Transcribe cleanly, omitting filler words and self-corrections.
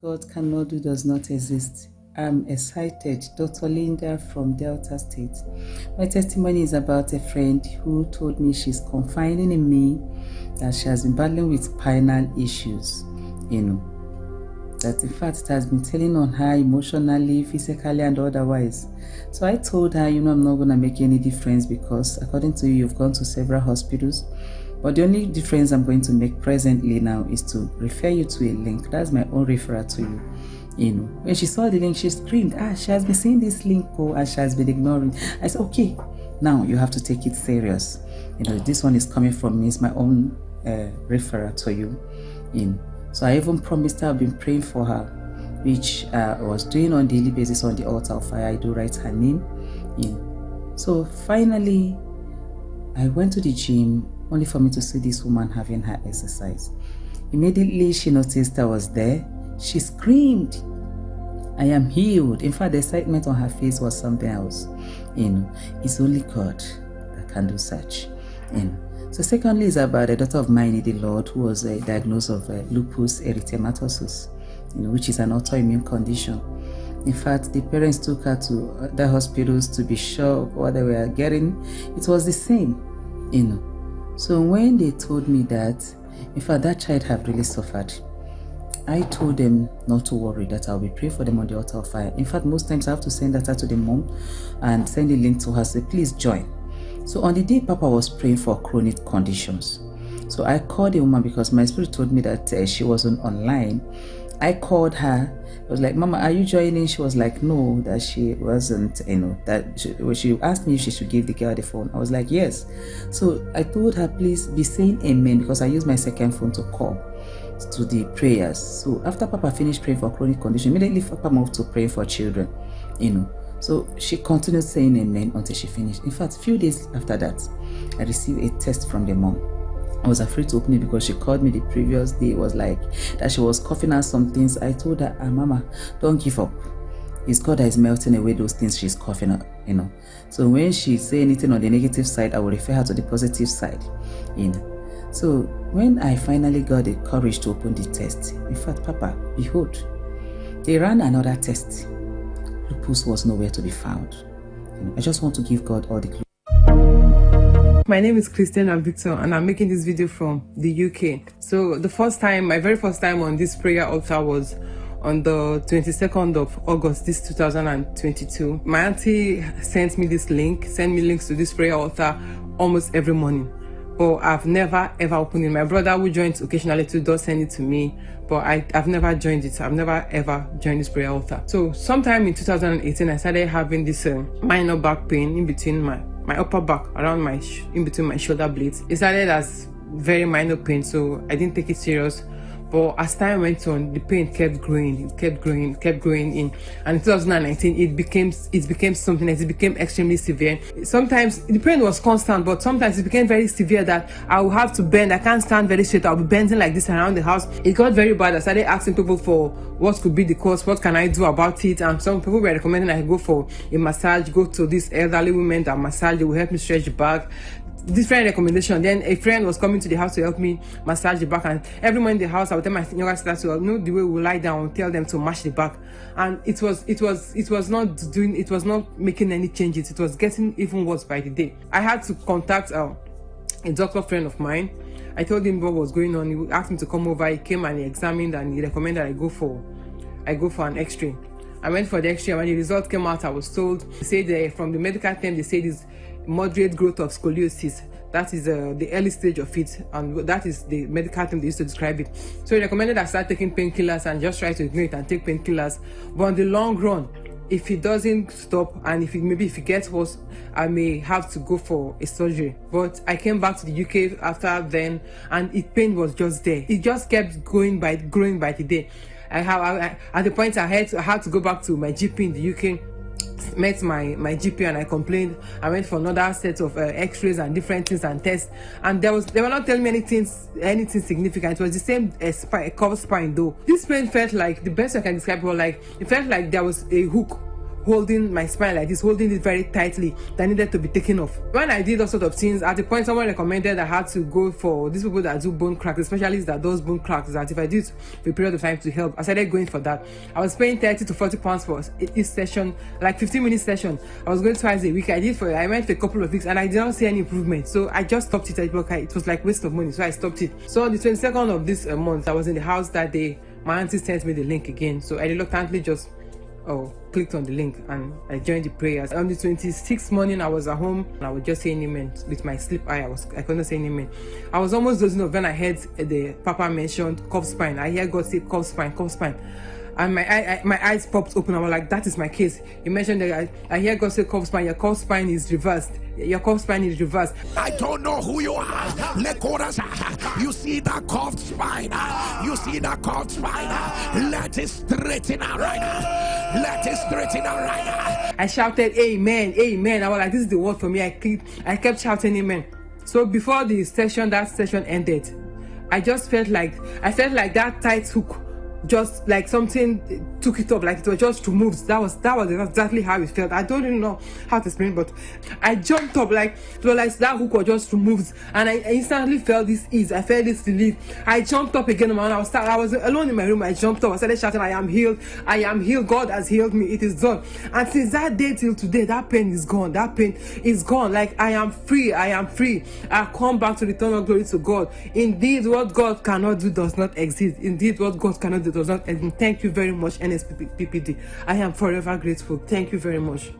God cannot do does not exist. I'm excited. Dr. Linda from Delta State. My testimony is about a friend who told me she's confiding in me that she has been battling with spinal issues. That in fact it has been telling on her emotionally, physically, and otherwise. So I told her, I'm not going to make any difference because according to you, you've gone to several hospitals. But the only difference I'm going to make presently now is to refer you to a link. That's my own referral to you. When she saw the link, she screamed, she has been seeing this link, and she has been ignoring. I said, okay, now you have to take it serious. This one is coming from me. It's my own referral to you. So I even promised her I've been praying for her, which I was doing on a daily basis on the altar of fire. I do write her name. So finally, I went to the gym only for me to see this woman having her exercise. Immediately, she noticed I was there. She screamed, I am healed. In fact, the excitement on her face was something else. It's only God that can do such. So secondly is about a daughter of mine in the Lord who was diagnosed of lupus erythematosus, which is an autoimmune condition. In fact, the parents took her to the hospitals to be sure of what they were getting. It was the same, So when they told me that, in fact, that child had really suffered, I told them not to worry, that I'll be praying for them on the altar of fire. In fact, most times I have to send that out to the mom and send a link to her, say, please join. So on the day Papa was praying for chronic conditions, so I called the woman because my spirit told me that she wasn't online. I called her. I was like, Mama, are you joining? She was like, no, that she wasn't, that she asked me if she should give the girl the phone. I was like, yes. So I told her, please be saying amen, because I used my second phone to call to the prayers. So after Papa finished praying for chronic condition, immediately Papa moved to pray for children, So she continued saying amen until she finished. In fact, a few days after that, I received a text from the mom. I was afraid to open it because she called me the previous day. It was like that she was coughing out some things. I told her, Mama, don't give up. It's God that is melting away those things she's coughing out, So when she say anything on the negative side, I will refer her to the positive side, So when I finally got the courage to open the test, in fact, Papa, behold, they ran another test. Lupus was nowhere to be found. I just want to give God all the glory. My name is Christiana Victor and I'm making this video from the UK. So my very first time on this prayer altar was on the 22nd of August, 2022. My auntie sent me links to this prayer altar almost every morning. But I've never ever opened it. My brother who joins occasionally too does send it to me, but I've never joined it. I've never ever joined this prayer altar. So sometime in 2018, I started having this minor back pain in between my upper back, around in between my shoulder blades. It started as very minor pain, so I didn't take it serious. But as time went on, the pain kept growing. It kept growing in. And in 2019, it became something else. It became extremely severe. Sometimes the pain was constant, but sometimes it became very severe that I would have to bend. I can't stand very straight. I'll be bending like this around the house. It got very bad. I started asking people for what could be the cause, what can I do about it. And some people were recommending I go for a massage, go to these elderly women that massage. They will help me stretch the back. Different recommendation. Then a friend was coming to the house to help me massage the back, and every morning in the house I would tell my younger sister to know the way we lie down, tell them to mash the back, and it was not making any changes. It was getting even worse by the day. I had to contact a doctor friend of mine. I told him what was going on. He asked me to come over. He came and he examined and he recommended I go for an x-ray. I went for the x-ray. When the result came out, I was told, they said from the medical term, they said it's moderate growth of scoliosis. That is the early stage of it, and that is the medical term they used to describe it. So he recommended I start taking painkillers and just try to ignore it and take painkillers. But in the long run, if it doesn't stop and if it gets worse, I may have to go for a surgery. But I came back to the UK after then, and pain was just there. It just kept growing by the day. At the point I had to go back to my GP in the UK. Met my GP and I complained. I went for another set of x-rays and different things and tests, and they were not telling me anything significant. It was the same curved spine though. This pain felt like, the best I can describe it was like, it felt like there was a hook holding my spine like this, holding it very tightly, that needed to be taken off. When I did all sort of things, at the point someone recommended I had to go for these people that do bone cracks, especially that those bone cracks, that if I do it for a period of time to help, I started going for that. I was paying 30 to 40 pounds for each session, like 15-minute session. I was going twice a week. I went for a couple of weeks and I did not see any improvement, so I just stopped it. It was like waste of money, so I stopped it. So on the 22nd of this month, I was in the house that day. My auntie sent me the link again, so I reluctantly just clicked on the link and I joined the prayers. On the 26th morning, I was at home and I was just saying amen with my sleep eye. I couldn't say amen. I was almost dozing off when I heard the Papa mentioned cup spine. I hear God say cup spine, cup spine. And my eyes popped open. I was like, that is my case. He mentioned that I hear God say cup spine. Your cup spine is reversed. Your cup spine is reversed. I don't know who you are. You see that curved spine. You see that curved spine. Let it straighten out right now. Let it straighten out right now. I shouted, amen, amen. I was like, this is the word for me. I kept shouting amen. So before that session ended, I felt like that tight hook, just like something took it up, like it was just removed. That was exactly how it felt. I don't even know how to explain, but I jumped up, like it was like that hook was just removed, and I instantly felt this ease. I felt this relief. I jumped up again, man. I was alone in my room. I jumped up. I started shouting, I am healed. I am healed. God has healed me. It is done. And since that day till today, that pain is gone. That pain is gone. Like I am free. I am free. I come back to return all glory to God. Indeed, what God cannot do does not exist. Indeed, what God cannot do does not exist. Thank you very much, NSPPD. I am forever grateful. Thank you very much.